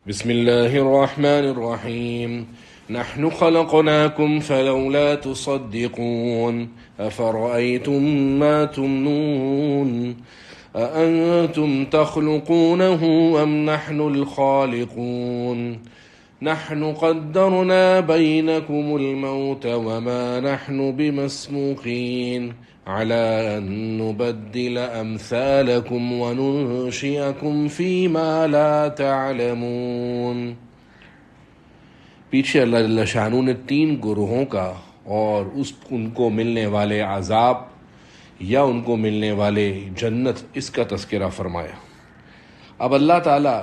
بسم الله الرحمن الرحيم نحن خلقناكم فلولا تصدقون أفرأيتم ما تمنون أأنتم تخلقونه أم نحن الخالقون نحن قدرنا بينكم الموت وما نحن بمسبوقين على أن نبدل أمثالكم وننشئكم فيما لا تعلمون۔ پیچھے اللہ جل شانہ نے تین گروہوں کا اور ان کو ملنے والے عذاب یا ان کو ملنے والے جنت، اس کا تذکرہ فرمایا۔ اب اللہ تعالیٰ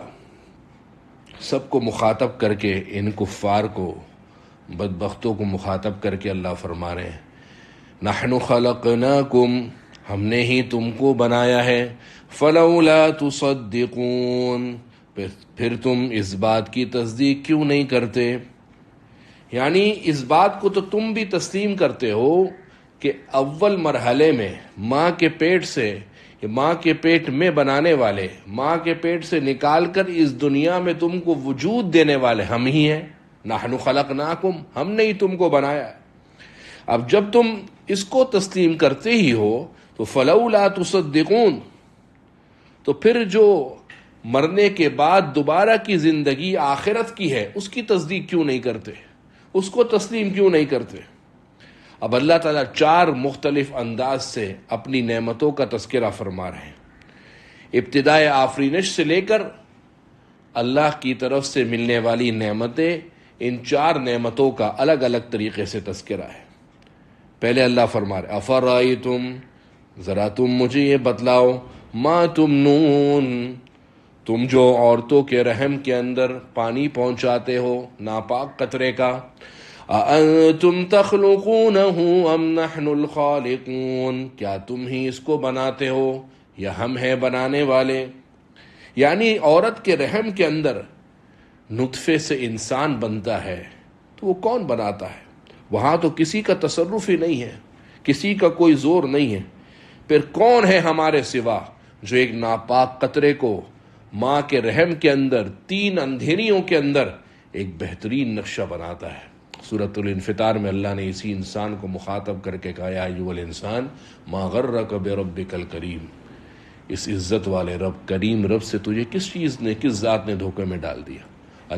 سب کو مخاطب کر کے، ان کفار کو، بدبختوں کو مخاطب کر کے اللہ فرما رہے ہیں نحن خلقناکم، ہم نے ہی تم کو بنایا ہے، فلولا تصدقون، پھر تم اس بات کی تصدیق کیوں نہیں کرتے؟ یعنی اس بات کو تو تم بھی تسلیم کرتے ہو کہ اول مرحلے میں ماں کے پیٹ سے، ماں کے پیٹ میں بنانے والے، ماں کے پیٹ سے نکال کر اس دنیا میں تم کو وجود دینے والے ہم ہی ہیں۔ نحن خلقناکم، ہم نے ہی تم کو بنایا ہے۔ اب جب تم اس کو تسلیم کرتے ہی ہو تو فلولا تصدقون، تو پھر جو مرنے کے بعد دوبارہ کی زندگی آخرت کی ہے، اس کی تصدیق کیوں نہیں کرتے؟ اس کو تسلیم کیوں نہیں کرتے؟ اب اللہ تعالیٰ چار مختلف انداز سے اپنی نعمتوں کا تذکرہ فرما رہے ہیں۔ ابتدائے آفرینش سے لے کر اللہ کی طرف سے ملنے والی نعمتیں، ان چار نعمتوں کا الگ الگ طریقے سے تذکرہ ہے۔ پہلے اللہ فرما رہے افرائیتم، ذرا تم مجھے یہ بتلاؤ، ما تمنون، تم جو عورتوں کے رحم کے اندر پانی پہنچاتے ہو ناپاک قطرے کا، اَأَنْتُمْ تَخْلُقُونَهُ أَمْ نَحْنُ الْخَالِقُونَ، کیا تم ہی اس کو بناتے ہو یا ہم ہیں بنانے والے؟ یعنی عورت کے رحم کے اندر نطفے سے انسان بنتا ہے تو وہ کون بناتا ہے؟ وہاں تو کسی کا تصرف ہی نہیں ہے، کسی کا کوئی زور نہیں ہے۔ پھر کون ہے ہمارے سوا جو ایک ناپاک قطرے کو ماں کے رحم کے اندر، تین اندھیریوں کے اندر ایک بہترین نقشہ بناتا ہے؟ سورۃ الانفطار میں اللہ نے اسی انسان کو مخاطب کر کے کہا یا ایھا الانسان ما غرک بربک الکریم، اس عزت والے رب، کریم رب سے تجھے کس چیز نے، کس ذات نے دھوکے میں ڈال دیا؟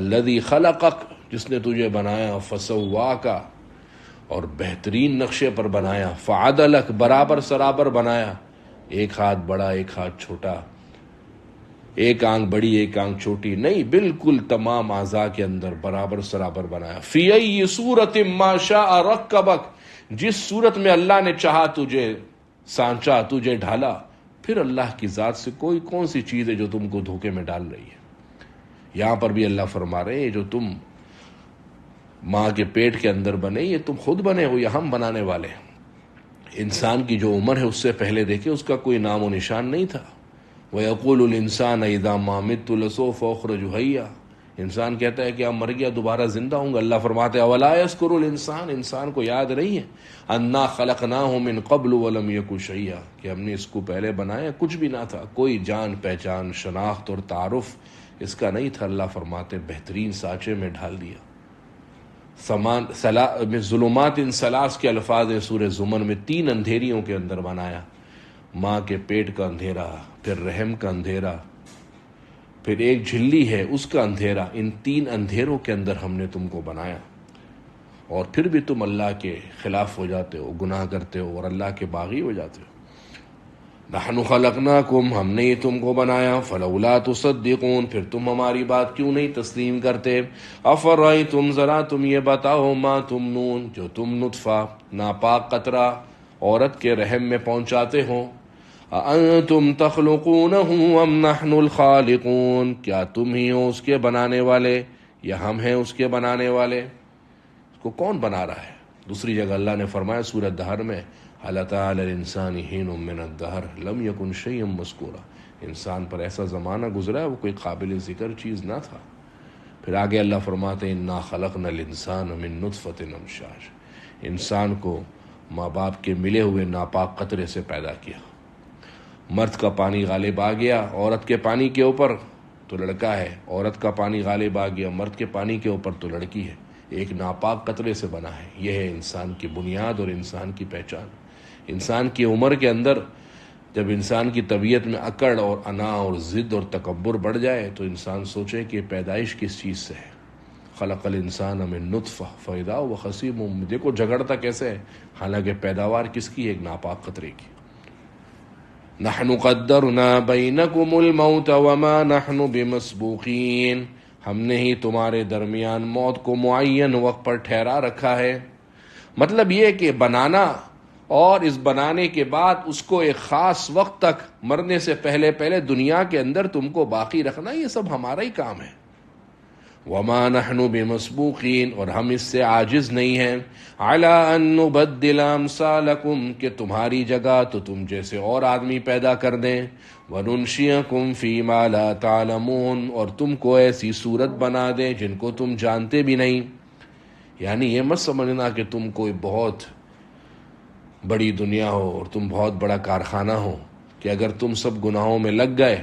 الذی خلقک، جس نے تجھے بنایا، فسواک، اور بہترین نقشے پر بنایا، فعدلک، برابر سرابر بنایا، ایک ہاتھ بڑا ایک ہاتھ چھوٹا، ایک آنکھ بڑی ایک آنکھ چھوٹی نہیں، بالکل تمام اعضاء کے اندر برابر سرابر بنایا۔ فی ای صورت ما شاء رکبک، جس صورت میں اللہ نے چاہا تجھے سانچا، تجھے ڈھالا۔ پھر اللہ کی ذات سے کوئی کون سی چیز ہے جو تم کو دھوکے میں ڈال رہی ہے؟ یہاں پر بھی اللہ فرما رہے ہیں جو تم ماں کے پیٹ کے اندر بنے، یہ تم خود بنے ہو یا ہم بنانے والے ہیں؟ انسان کی جو عمر ہے اس سے پہلے دیکھیں اس کا کوئی نام و نشان نہیں تھا۔ وَيَقُولُ الْإِنسَانَ إِذَا مَا مِتُّ لَسَوْفَ أُخْرَجُ حَيًّا، انسان کہتا ہے کہ اب مر گیا دوبارہ زندہ ہوں گا۔ اللہ فرماتے ہیں أَوَلَا يَذْكُرُ الْإِنسَانُ، انسان کو یاد نہیں ہے أَنَّا خَلَقْنَاهُ مِنْ قَبْلُ وَلَمْ يَكُ شَيْئًا، کہ ہم نے اس کو پہلے بنایا کچھ بھی نہ تھا، کوئی جان پہچان، شناخت اور تعارف اس کا نہیں تھا۔ اللہ فرماتے ہیں بہترین سانچے میں ڈھال دیا۔ ظلمات ثلاث کے الفاظ ہیں سورہ زمر میں، تین اندھیریوں کے اندر بنایا، ماں کے پیٹ کا اندھیرا، پھر رحم کا اندھیرا، پھر ایک جھلی ہے اس کا اندھیرا۔ ان تین اندھیروں کے اندر ہم نے تم کو بنایا، اور پھر بھی تم اللہ کے خلاف ہو جاتے ہو، گناہ کرتے ہو اور اللہ کے باغی ہو جاتے ہو۔ نحن خلقناکم، ہم نے ہی تم کو بنایا، فلولا تصدقون، پھر تم ہماری بات کیوں نہیں تسلیم کرتے؟ افرأیتم، ذرا تم یہ بتاؤ، ما تمنون، جو تم نطفہ، ناپاک قطرہ عورت کے رحم میں پہنچاتے ہو، اَأَنْتُمْ تَخْلُقُونَهُ أَمْ نَحْنُ الْخَالِقُونَ، کیا تم ہی ہو اس کے بنانے والے یا ہم ہیں اس کے بنانے والے؟ اس کو کون بنا رہا ہے؟ دوسری جگہ اللہ نے فرمایا سورۃ دہر میں هل أتى على الإنسان حين من الدهر لم يكن شيئا مذكورا، انسان پر ایسا زمانہ گزرا ہے وہ کوئی قابل ذکر چیز نہ تھا۔ پھر آگے اللہ فرماتے ہیں انا خلقنا الانسان من نطفة امشاج، انسان کو ماں باپ کے ملے ہوئے ناپاک قطرے سے پیدا کیا۔ مرد کا پانی غالب آ گیا عورت کے پانی کے اوپر، تو لڑکا ہے، عورت کا پانی غالب آ گیا، مرد کے پانی کے اوپر تو لڑکی ہے، ایک ناپاک قطرے سے بنا ہے۔ یہ ہے انسان کی بنیاد اور انسان کی پہچان۔ انسان کی عمر کے اندر جب انسان کی طبیعت میں اکڑ اور انا اور ضد اور تکبر بڑھ جائے تو انسان سوچے کہ پیدائش کس چیز سے ہے۔ خلق الانسان من نطفہ فاذا هو خصیم، دیکھو جھگڑتا کیسے ہے، حالانکہ پیداوار کس کی ہے؟ ایک ناپاک قطرے کی۔ نحن قدرنا بینکم الموت وما نحن بمسبوقین، ہم نے ہی تمہارے درمیان موت کو معین وقت پر ٹھہرا رکھا ہے۔ مطلب یہ کہ بنانا اور اس بنانے کے بعد اس کو ایک خاص وقت تک مرنے سے پہلے دنیا کے اندر تم کو باقی رکھنا، یہ سب ہمارا ہی کام ہے۔ وما نحن بمسبوقین، اور ہم اس سے عاجز نہیں ہیں، علی ان نبدل امثالکم، کہ تمہاری جگہ تو تم جیسے اور آدمی پیدا کر دیں، وننشئکم فیما لا تعلمون، اور تم کو ایسی صورت بنا دیں جن کو تم جانتے بھی نہیں۔ یعنی یہ مت سمجھنا کہ تم کوئی بہت بڑی دنیا ہو اور تم بہت بڑا کارخانہ ہو کہ اگر تم سب گناہوں میں لگ گئے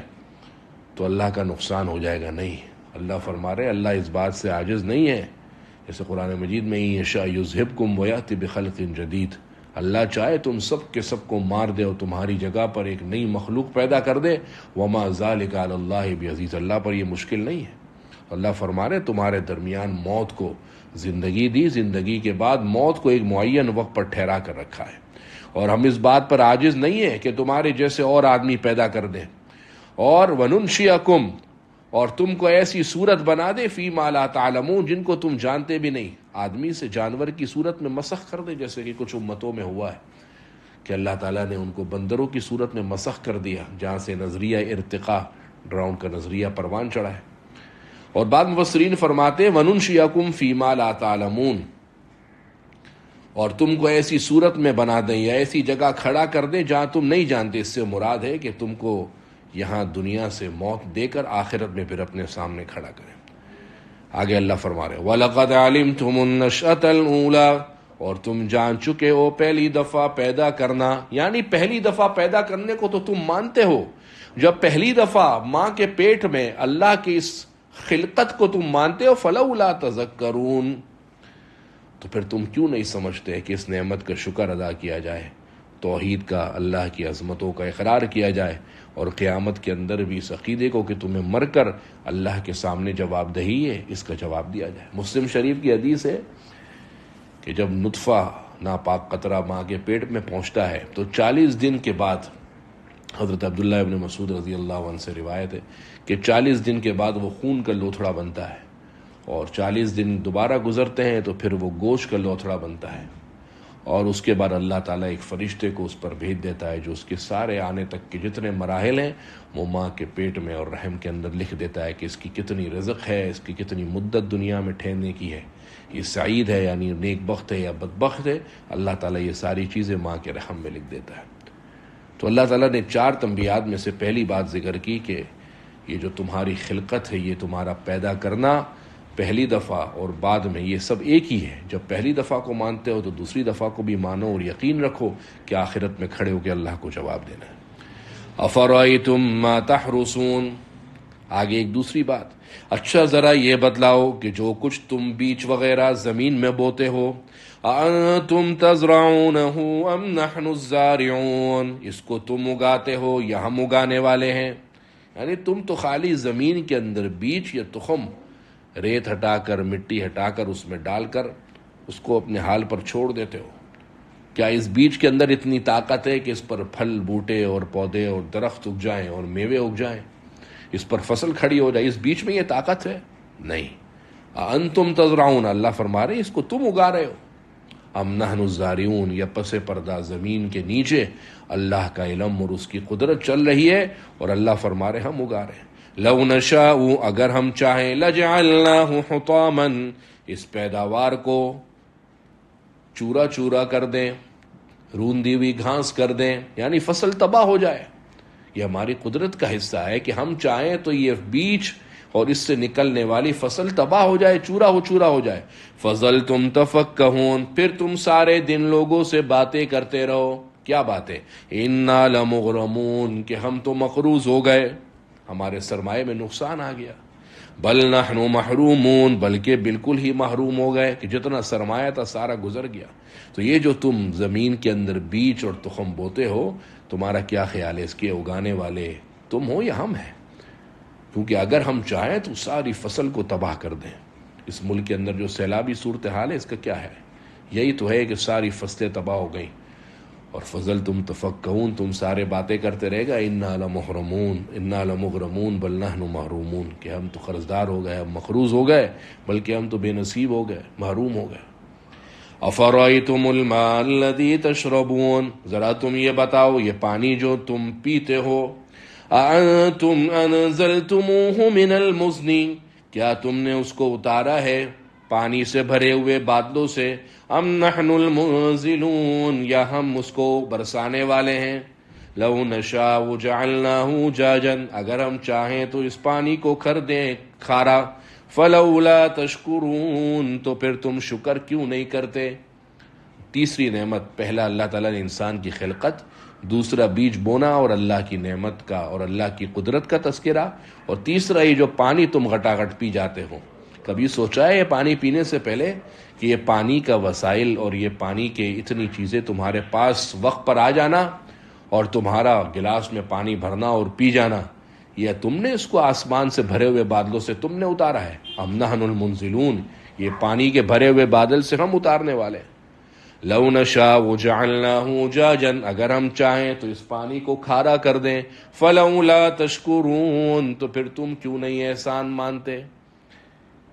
تو اللہ کا نقصان ہو جائے گا۔ نہیں، اللہ فرما رہے اللہ اس بات سے عاجز نہیں ہے، جیسے قرآن مجید میں یشاء یذہبکم ویأتی بخلق جدید، اللہ چاہے تم سب کے سب کو مار دے اور تمہاری جگہ پر ایک نئی مخلوق پیدا کر دے، وما ذلک علی اللہ بعزیز، اللہ پر یہ مشکل نہیں ہے۔ اللہ فرما رہے تمہارے درمیان موت کو زندگی دی، زندگی کے بعد موت کو ایک معین وقت پر ٹھہرا کر رکھا ہے، اور ہم اس بات پر عاجز نہیں ہیں کہ تمہارے جیسے اور آدمی پیدا کر دیں، اور وننشئکم، اور تم کو ایسی صورت بنا دے فیما لا تعلمون، جن کو تم جانتے بھی نہیں، آدمی سے جانور کی صورت میں مسخ کر دے، جیسے کہ کچھ امتوں میں ہوا ہے کہ اللہ تعالیٰ نے ان کو بندروں کی صورت میں مسخ کر دیا، جہاں سے نظریہ ارتقاء، ڈراؤن کا نظریہ پروان چڑھا ہے۔ اور بعد مفسرین فرماتے ہیں وَنُنشِئَكُمْ فِي مَا لَا تَعْلَمُونَ، اور تم کو ایسی صورت میں بنا دیں یا ایسی جگہ کھڑا کر دیں جہاں تم نہیں جانتے۔ اس سے مراد ہے کہ تم کو یہاں دنیا سے موت دے کر آخرت میں پھر اپنے سامنے کھڑا کریں۔ آگے اللہ فرما رہے وَلَقَدْ عَلِمْتُمُ النَّشْأَةَ الْأُولَىٰ، اور تم جان چکے ہو پہلی دفعہ پیدا کرنا، یعنی پہلی دفعہ پیدا کرنے کو تو تم مانتے ہو۔ جب پہلی دفعہ ماں کے پیٹ میں اللہ کی اس خلقت کو تم مانتے ہو، فَلَوْلَا تَذَكَّرُونَ، تو پھر تم کیوں نہیں سمجھتے کہ اس نعمت کا شکر ادا کیا جائے، توحید کا، اللہ کی عظمتوں کا اقرار کیا جائے، اور قیامت کے اندر بھی اس عقیدے کو کہ تمہیں مر کر اللہ کے سامنے جواب دہی ہے، اس کا جواب دیا جائے۔ مسلم شریف کی حدیث ہے کہ جب نطفہ ناپاک قطرہ ماں کے پیٹ میں پہنچتا ہے تو 40 دن کے بعد، حضرت عبداللہ ابن مسعود رضی اللہ عنہ سے روایت ہے کہ 40 دن کے بعد وہ خون کا لوتھڑا بنتا ہے، اور 40 دن دوبارہ گزرتے ہیں تو پھر وہ گوشت کا لوتھڑا بنتا ہے، اور اس کے بعد اللہ تعالیٰ ایک فرشتے کو اس پر بھیج دیتا ہے جو اس کے سارے آنے تک کے جتنے مراحل ہیں وہ ماں کے پیٹ میں اور رحم کے اندر لکھ دیتا ہے کہ اس کی کتنی رزق ہے، اس کی کتنی مدت دنیا میں ٹھہرنے کی ہے، یہ سعید ہے یعنی نیک بخت ہے یا بدبخت ہے، اللہ تعالیٰ یہ ساری چیزیں ماں کے رحم میں لکھ دیتا ہے۔ تو اللہ تعالیٰ نے 4 تنبیہات میں سے پہلی بات ذکر کی کہ یہ جو تمہاری خلقت ہے، یہ تمہارا پیدا کرنا پہلی دفعہ اور بعد میں، یہ سب ایک ہی ہے۔ جب پہلی دفعہ کو مانتے ہو تو دوسری دفعہ کو بھی مانو اور یقین رکھو کہ آخرت میں کھڑے ہو کے اللہ کو جواب دینا ہے۔ افرأیتم ما تحرثون، آگے ایک دوسری بات، اچھا ذرا یہ بتلاؤ کہ جو کچھ تم بیج وغیرہ زمین میں بوتے ہو، انتم تزرعونہ ام نحن الزارعون، اس کو تم اگاتے ہو یا ہم اگانے والے ہیں؟ یعنی تم تو خالی زمین کے اندر بیج یا تخم، ریت ہٹا کر، مٹی ہٹا کر، اس میں ڈال کر اس کو اپنے حال پر چھوڑ دیتے ہو۔ کیا اس بیج کے اندر اتنی طاقت ہے کہ اس پر پھل، بوٹے اور پودے اور درخت اگ جائیں اور میوے اگ جائیں، اس پر فصل کھڑی ہو جائے؟ اس بیج میں یہ طاقت ہے؟ نہیں۔ انتم تزرعون، اللہ فرما رہے ہیں اس کو تم اگا رہے ہو، ام نحن الزارعون، یا پس پردہ زمین کے نیچے اللہ کا علم اور اس کی قدرت چل رہی ہے اور اللہ فرما رہے ہم اگا رہے ہیں۔ لو نشاء، اگر ہم چاہیں، لجعلناہ حطاما، اس پیداوار کو چورا چورا کر دیں، روندی ہوئی گھاس کر دیں، یعنی فصل تباہ ہو جائے۔ یہ ہماری قدرت کا حصہ ہے کہ ہم چاہیں تو یہ بیج اور اس سے نکلنے والی فصل تباہ ہو جائے، چورا ہو جائے۔ فظلتم تفکہون، پھر تم سارے دن لوگوں سے باتیں کرتے رہو۔ کیا باتیں؟ انا لمغرمون، کہ ہم تو مقروض ہو گئے، ہمارے سرمایے میں نقصان آ گیا. بل نحن محرومون، بلکہ بالکل ہی محروم ہو گئے کہ جتنا سرمایہ تھا سارا گزر گیا. تو یہ جو تم زمین کے اندر بیج اور تخم بوتے ہو، تمہارا کیا خیال ہے اس کے اگانے والے تم ہو یا ہم ہیں؟ کیونکہ اگر ہم چاہیں تو ساری فصل کو تباہ کر دیں. اس ملک کے اندر جو سیلابی صورتحال ہے اس کا کیا ہے؟ یہی تو ہے کہ ساری فصلیں تباہ ہو گئیں. اور فضل تم تفکہون، تم سارے باتیں کرتے رہے گا انا لمغرمون بل نحن محرومون، کہ ہم تو قرضدار ہو گئے، ہم مقروض ہو گئے، بلکہ ہم تو بے نصیب ہو گئے، محروم ہو گئے. افرأیتم الماء الذی تشربون، ذرا تم یہ بتاؤ یہ پانی جو تم پیتے ہو، اانتم انزلتموہ من المزن، کیا تم نے اس کو اتارا ہے پانی سے بھرے ہوئے بادلوں سے، ام نحن المنزلون، یا ہم اس کو برسانے والے ہیں. لو نشاء جعلناہ جاجا، اگر ہم چاہیں تو اس پانی کو کر دیں کھارا. فلولا تشکرون، تو پھر تم شکر کیوں نہیں کرتے؟ تیسری نعمت، پہلا اللہ تعالیٰ نے انسان کی خلقت، دوسرا بیج بونا اور اللہ کی نعمت کا اور اللہ کی قدرت کا تذکرہ، اور تیسرا یہ جو پانی تم گھٹاگھٹ پی جاتے ہو. کبھی سوچا ہے یہ پانی پینے سے پہلے کہ یہ پانی کا وسائل اور یہ پانی کے اتنی چیزیں تمہارے پاس وقت پر آ جانا اور تمہارا گلاس میں پانی بھرنا اور پی جانا، یہ تم نے اس کو آسمان سے بھرے ہوئے بادلوں سے تم نے اتارا ہے؟ ام نحن المنزلون، یہ پانی کے بھرے ہوئے بادل سے ہم اتارنے والے. لو نشاء جعلناہ جاجا، اگر ہم چاہیں تو اس پانی کو کھارا کر دیں. فلولا تشکرون، تو پھر تم کیوں نہیں احسان مانتے؟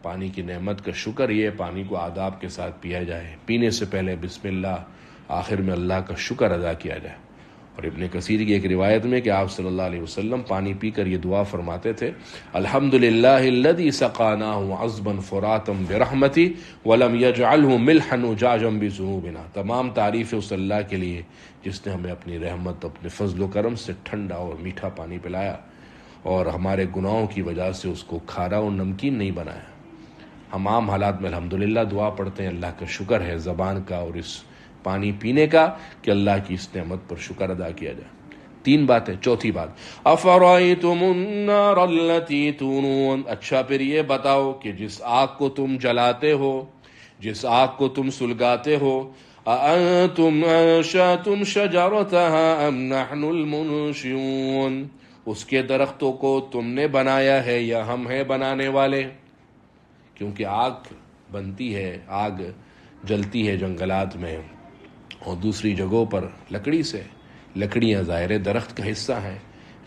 پانی کی نعمت کا شکر یہ پانی کو آداب کے ساتھ پیا جائے، پینے سے پہلے بسم اللہ، آخر میں اللہ کا شکر ادا کیا جائے. اور ابن کثیر کی ایک روایت میں کہ آپ صلی اللہ علیہ وسلم پانی پی کر یہ دعا فرماتے تھے، الحمدللہ الذی سقاناہ عذبا فراتا برحمتی ولم یجعلہ ملحا اجاجا بذنوبنا، تمام تعریف اس اللہ کے لیے جس نے ہمیں اپنی رحمت، اپنے فضل و کرم سے ٹھنڈا اور میٹھا پانی پلایا اور ہمارے گناہوں کی وجہ سے اس کو کھارا اور نمکین نہیں بنایا. ہم عام حالات میں الحمدللہ دعا پڑھتے ہیں، اللہ کا شکر ہے زبان کا اور اس پانی پینے کا کہ اللہ کی اس نعمت پر شکر ادا کیا جائے. تین باتیں. چوتھی بات، افرأیتم النار التی تورون، اچھا پھر یہ بتاؤ کہ جس آگ کو تم جلاتے ہو، جس آگ کو تم سلگاتے ہو، اانتم انشأتم شجرتها ام نحن المنشئون، اس کے درختوں کو تم نے بنایا ہے یا ہم ہیں بنانے والے؟ کیونکہ آگ بنتی ہے، آگ جلتی ہے جنگلات میں اور دوسری جگہوں پر لکڑی سے. لکڑیاں ظاہر درخت کا حصہ ہیں،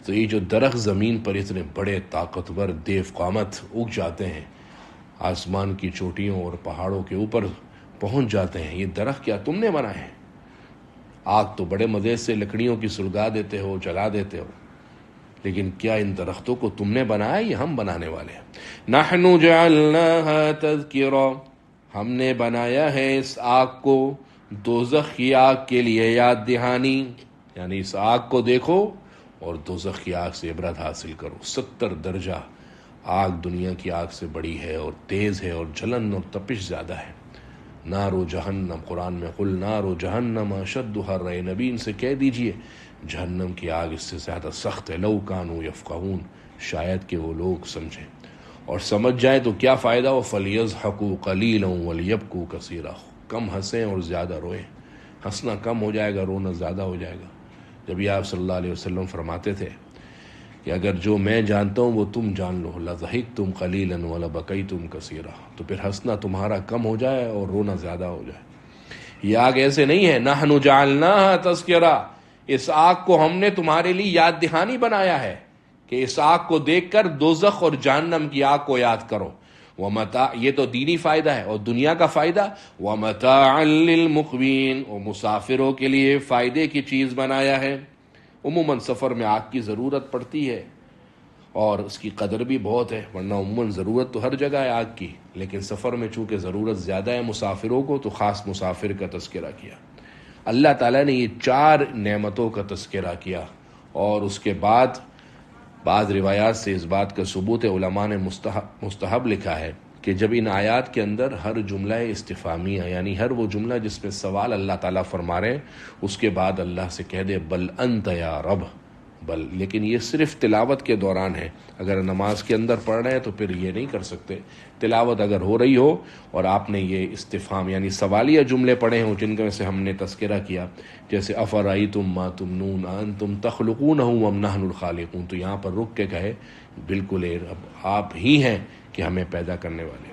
تو یہ جو درخت زمین پر اتنے بڑے طاقتور دیو قامت اگ جاتے ہیں، آسمان کی چوٹیوں اور پہاڑوں کے اوپر پہنچ جاتے ہیں، یہ درخت کیا تم نے بنائے ہیں؟ آگ تو بڑے مزے سے لکڑیوں کی سلگا دیتے ہو، جلا دیتے ہو، لیکن کیا ان درختوں کو تم نے بنایا یا ہم بنانے والے ہیں؟ نحن جعلناها تذکرا، ہم نے بنایا ہے اس آگ کو دوزخ کی آگ کے لیے یاد دہانی، یعنی اس آگ کو دیکھو اور دوزخ کی آگ سے عبرت حاصل کرو. 70 درجہ آگ دنیا کی آگ سے بڑی ہے اور تیز ہے اور جلن اور تپش زیادہ ہے. نار و جہنم، قرآن میں قل نار و جہنم اشد حرا، نبی ان سے کہہ دیجئے جہنم کی آگ اس سے زیادہ سخت ہے. لو کانوا یفقہون، شاید کہ وہ لوگ سمجھیں اور سمجھ جائیں تو کیا فائدہ ہو. فلیضحکوا قلیلا ولیبکوا کثیرا، کم ہنسیں اور زیادہ روئیں. ہنسنا کم ہو جائے گا، رونا زیادہ ہو جائے گا. جبھی آپ صلی اللہ علیہ وسلم فرماتے تھے کہ اگر جو میں جانتا ہوں وہ تم جان لو، لضحکتم قلیلا ولبکیتم کثیرا، تو پھر ہنسنا تمہارا کم ہو جائے اور رونا زیادہ ہو جائے. یہ آگ ایسے نہیں ہے. نحن جعلناها تذکرا، اس آگ کو ہم نے تمہارے لیے یاد دہانی بنایا ہے کہ اس آگ کو دیکھ کر دوزخ اور جہنم کی آگ کو یاد کرو. ومتاع، یہ تو دینی فائدہ ہے. اور دنیا کا فائدہ، ومتاعا للمقوین، اور مسافروں کے لیے فائدے کی چیز بنایا ہے. عموماً سفر میں آگ کی ضرورت پڑتی ہے اور اس کی قدر بھی بہت ہے، ورنہ عموماً ضرورت تو ہر جگہ ہے آگ کی، لیکن سفر میں چونکہ ضرورت زیادہ ہے مسافروں کو، تو خاص مسافر کا تذکرہ کیا. اللہ تعالیٰ نے یہ 4 نعمتوں کا تذکرہ کیا اور اس کے بعد بعض روایات سے اس بات کا ثبوت ہے، علماء نے مستحب لکھا ہے کہ جب ان آیات کے اندر ہر جملہ استفہامیہ، یعنی ہر وہ جملہ جس میں سوال اللہ تعالیٰ فرما رہے ہیں، اس کے بعد اللہ سے کہہ دے بل انت یا رب، لیکن یہ صرف تلاوت کے دوران ہے. اگر نماز کے اندر پڑھ رہے ہیں تو پھر یہ نہیں کر سکتے. تلاوت اگر ہو رہی ہو اور آپ نے یہ استفہام یعنی سوالیہ جملے پڑھے ہوں جن کا سے ہم نے تذکرہ کیا، جیسے افرأیتم ما تمنون انتم تخلقونہ ام نحن الخالقون، تو یہاں پر رک کے کہے بالکل آپ ہی ہیں کہ ہمیں پیدا کرنے والے.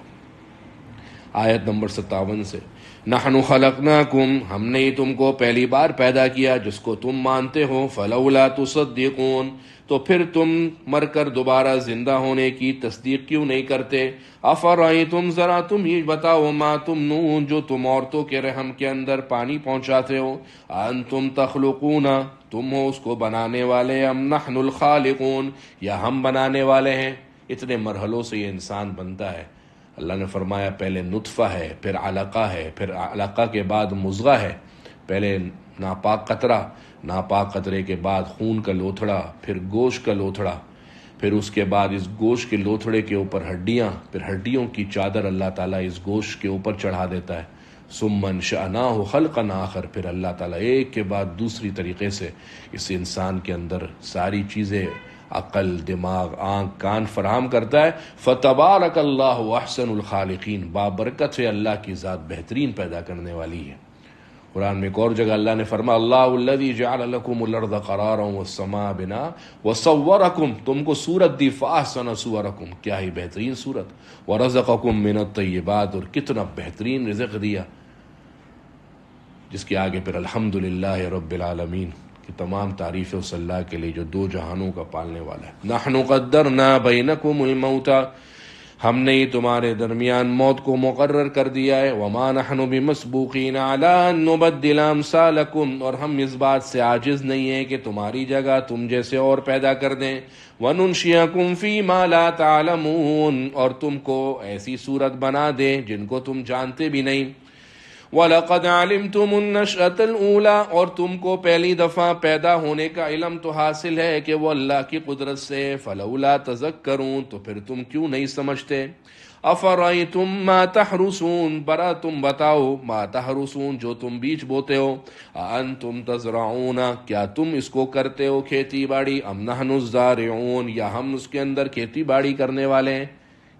آیت نمبر 57 سے نحن خلقناکم، ہم نے ہی تم کو پہلی بار پیدا کیا جس کو تم مانتے ہو، فلولا تصدقون، تو پھر تم مر کر دوبارہ زندہ ہونے کی تصدیق کیوں نہیں کرتے. افرأیتم، ذرا تم یہ بتاؤ، ما تمنون، جو تم عورتوں کے رحم کے اندر پانی پہنچاتے ہو، انتم تخلقون، تم ہو اس کو بنانے والے، ام نحن الخالقون، یا ہم بنانے والے ہیں. اتنے مرحلوں سے یہ انسان بنتا ہے. اللہ نے فرمایا پہلے نطفہ ہے، پھر علقہ ہے، پھر علقہ کے بعد مضغہ ہے، پہلے ناپاک قطرہ، ناپاک قطرے کے بعد خون کا لوتھڑا، پھر گوشت کا لوتھڑا، پھر اس کے بعد اس گوشت کے لوتھڑے کے اوپر ہڈیاں، پھر ہڈیوں کی چادر اللہ تعالیٰ اس گوشت کے اوپر چڑھا دیتا ہے. ثم انشأناہ خلقا آخر، پھر اللہ تعالیٰ ایک کے بعد دوسری طریقے سے اس انسان کے اندر ساری چیزیں، عقل، دماغ، آنکھ، کان فراہم کرتا ہے. فتبارک اللہ احسن الخالقین، بابرکت ہے اللہ کی ذات بہترین پیدا کرنے والی ہے. قرآن میں ایک اور جگہ اللہ نے فرمایا اللہ الذی جعل لکم الارض قرارا والسماء بناء وصورکم، تم کو صورت دی فاحسن صورکم، کیا ہی بہترین صورت، ورزقکم من الطیبات، اور کتنا بہترین رزق دیا، جس کے آگے پھر الحمدللہ رب العالمین کی تمام تعریف اس اللہ کے لیے جو دو جہانوں کا پالنے والا ہے. نحن قدرنا بینکم الموت، ہم نے تمہارے درمیان موت کو مقرر کر دیا ہے. وما نحن بمسبوقین علی ان نبدل امثالکم، اور ہم اس بات سے عاجز نہیں ہیں کہ تمہاری جگہ تم جیسے اور پیدا کر دیں. وننشئکم فیما لا تعلمون، اور تم کو ایسی صورت بنا دیں جن کو تم جانتے بھی نہیں. وَلَقَدْ عَلِمْتُمُ النَّشْأَةَ الْأُولَىٰ، اور تم کو پہلی دفعہ پیدا ہونے کا علم تو حاصل ہے کہ وہ اللہ کی قدرت سے. فَلَوْلَا تَذَكَّرُونَ، تو پھر تم کیوں نہیں سمجھتے. أَفَرَأَيْتُم مَّا تَحْرُثُونَ، برا تم بتاؤ، ما تحرسون، جو تم بیج بوتے ہو. أَأَنتُمْ تَزْرَعُونَ، کیا تم اس کو کرتے ہو کھیتی باڑی، أَمْ نَحْنُ الزَّارِعُونَ، یا ہم اس کے اندر کھیتی باڑی کرنے والے ہیں.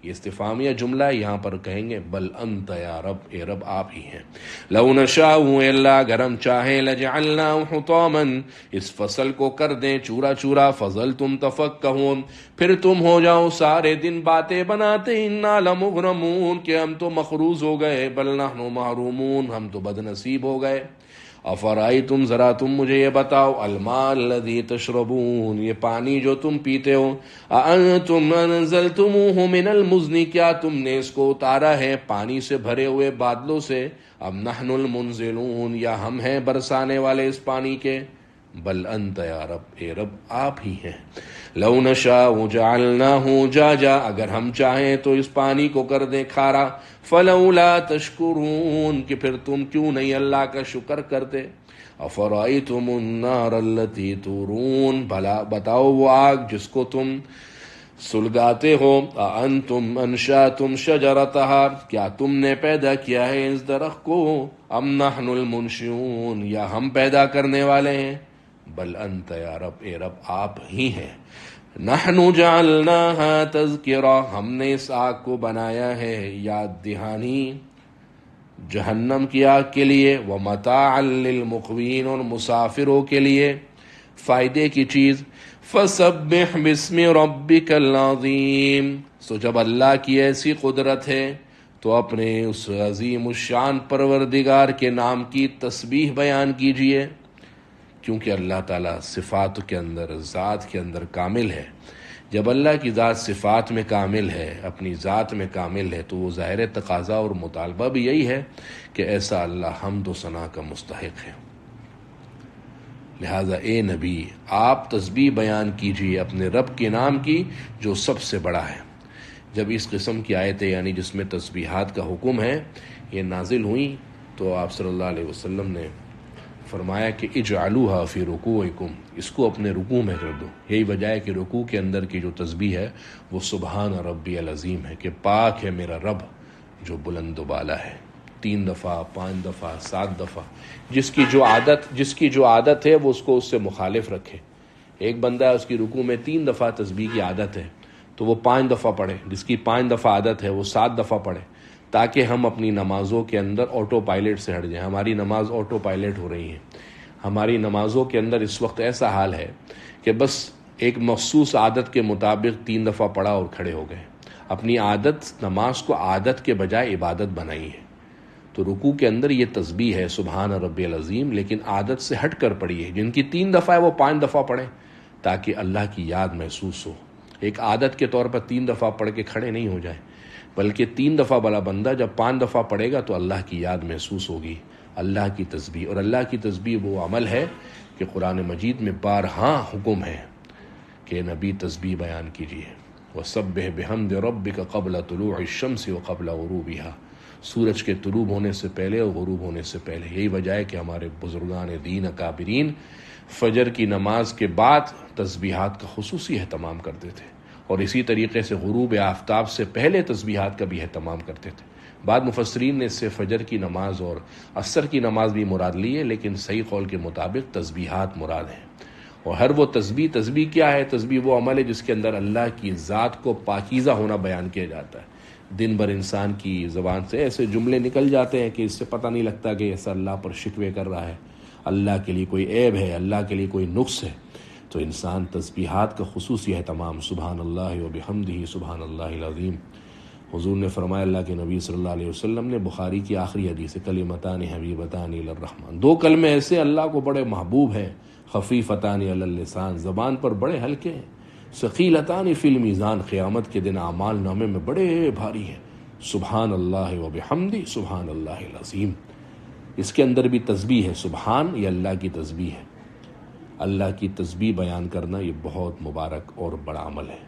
یہ استفہامیہ جملہ ہے، یہاں پر کہیں گے بل انت یا رب، اے رب آپ ہی ہیں. لو نشاء، اے اللہ اگر ہم چاہیں، لجعلناه حطاما، اس فصل کو کر دیں چورا چورا، فظلتم تفکہون، پھر تم ہو جاؤ سارے دن باتیں بناتے، انا لمغرمون، کہ ہم تو مخروض ہو گئے، بل نحن محرومون، ہم تو بد نصیب ہو گئے. افرأیتم، ذرا تم مجھے یہ بتاؤ، الماء الذی تشربون، یہ پانی جو تم پیتے ہو، اانتم انزلتموہ من المزن، کیا تم نے اس کو اتارا ہے پانی سے بھرے ہوئے بادلوں سے، ام نحن المنزلون، یا ہم ہیں برسانے والے اس پانی کے. بل انت یا رب، اے رب آپ ہی ہیں. لو نشاء جعلناہ جاجا، اگر ہم چاہیں تو اس پانی کو کر دیں کھارا. فلولا تشکرون، کہ پھر تم کیوں نہیں اللہ کا شکر کرتے. افرأیتم النار التی تورون، بھلا بتاؤ وہ آگ جس کو تم سلگاتے ہو. انتم انشأتم شجرتها، کیا تم نے پیدا کیا ہے اس درخت کو. ام نحن المنشئون، یا ہم پیدا کرنے والے ہیں. بل انت یا رب، اے رب آپ ہی ہیں. نحن جعلناها تذکرہ، ہم نے اس آگ کو بنایا ہے یاد دہانی جہنم کی آگ کے لیے، ومتاعا للمقوین، اور مسافروں کے لیے فائدے کی چیز. فسبح باسم ربک العظیم، سو جب اللہ کی ایسی قدرت ہے تو اپنے اس عظیم الشان پروردگار کے نام کی تسبیح بیان کیجئے، کیونکہ اللہ تعالیٰ صفات کے اندر، ذات کے اندر کامل ہے. جب اللہ کی ذات صفات میں کامل ہے، اپنی ذات میں کامل ہے، تو وہ ظاہر تقاضا اور مطالبہ بھی یہی ہے کہ ایسا اللہ حمد و ثنا کا مستحق ہے. لہٰذا اے نبی آپ تسبیح بیان کیجیے اپنے رب کے نام کی جو سب سے بڑا ہے. جب اس قسم کی آیتیں یعنی جس میں تسبیحات کا حکم ہے یہ نازل ہوئیں تو آپ صلی اللہ علیہ وسلم نے فرمایا کہ اجعلوها فی رکوعکم، اس کو اپنے رکوع میں کر دو. یہی وجہ ہے کہ رکوع کے اندر کی جو تسبیح ہے وہ سبحان ربی العظیم ہے، کہ پاک ہے میرا رب جو بلند و بالا ہے. 3 دفعہ، 5 دفعہ، 7 دفعہ، جس کی جو عادت ہے وہ اس کو اس سے مخالف رکھے. ایک بندہ ہے اس کی رکوع میں 3 دفعہ تسبیح کی عادت ہے تو وہ 5 دفعہ پڑھے، جس کی 5 دفعہ عادت ہے وہ 7 دفعہ پڑھے، تاکہ ہم اپنی نمازوں کے اندر آٹو پائلٹ سے ہٹ جائیں۔ ہماری نماز آٹو پائلٹ ہو رہی ہے، ہماری نمازوں کے اندر اس وقت ایسا حال ہے کہ بس ایک مخصوص عادت کے مطابق 3 دفعہ پڑھا اور کھڑے ہو گئے۔ اپنی عادت، نماز کو عادت کے بجائے عبادت بنائی ہے۔ تو رکوع کے اندر یہ تسبیح ہے سبحان ربی العظیم، لیکن عادت سے ہٹ کر پڑھی ہے۔ جن کی 3 دفعہ ہے وہ 5 دفعہ پڑھیں تاکہ اللہ کی یاد محسوس ہو۔ ایک عادت کے طور پر 3 دفعہ پڑھ کے کھڑے نہیں ہو جائیں، بلکہ 3 دفعہ والا بندہ جب 5 دفعہ پڑھے گا تو اللہ کی یاد محسوس ہوگی، اللہ کی تسبیح۔ اور اللہ کی تسبیح وہ عمل ہے کہ قرآن مجید میں بارہا حکم ہے کہ نبی تسبیح بیان کیجیے۔ وَسَبِّحْ بِحَمْدِ رَبِّكَ قَبْلَ طُلُوعِ الشَّمْسِ وَقَبْلَ غُرُوبِهَا، سورج کے طلوع ہونے سے پہلے اور غروب ہونے سے پہلے۔ یہی وجہ ہے کہ ہمارے بزرگان دین اکابرین فجر کی نماز کے بعد تسبیحات کا خصوصی اہتمام کرتے تھے، اور اسی طریقے سے غروب آفتاب سے پہلے تسبیحات کا بھی اہتمام کرتے تھے۔ بعد مفسرین نے اس سے فجر کی نماز اور عصر کی نماز بھی مراد لی ہے، لیکن صحیح قول کے مطابق تسبیحات مراد ہیں۔ اور ہر وہ تسبیح کیا ہے؟ تسبیح وہ عمل ہے جس کے اندر اللہ کی ذات کو پاکیزہ ہونا بیان کیا جاتا ہے۔ دن بھر انسان کی زبان سے ایسے جملے نکل جاتے ہیں کہ اس سے پتہ نہیں لگتا کہ ایسا اللہ پر شکوے کر رہا ہے، اللہ کے لیے کوئی عیب ہے، اللہ کے لیے کوئی نقص ہے۔ تو انسان تسبیحات کا خصوصی اہتمام، سبحان اللہ و بحمدہ سبحان اللہ العظیم۔ حضور نے فرمایا، اللہ کے نبی صلی اللہ علیہ وسلم نے، بخاری کی آخری حدیث ہے، کلمتان حبیبتان الی الرحمن، 2 کلمے ایسے اللہ کو بڑے محبوب ہیں، خفیفتان علی اللسان، زبان پر بڑے ہلکے ہیں، ثقیلتان فی المیزان، قیامت کے دن اعمال نامے میں بڑے بھاری ہیں، سبحان اللہ و بحمدہ سبحان اللہ العظیم۔ اس کے اندر بھی تسبیح ہے، سبحان یہ اللہ کی تسبیح ہے۔ اللہ کی تسبیح بیان کرنا یہ بہت مبارک اور بڑا عمل ہے۔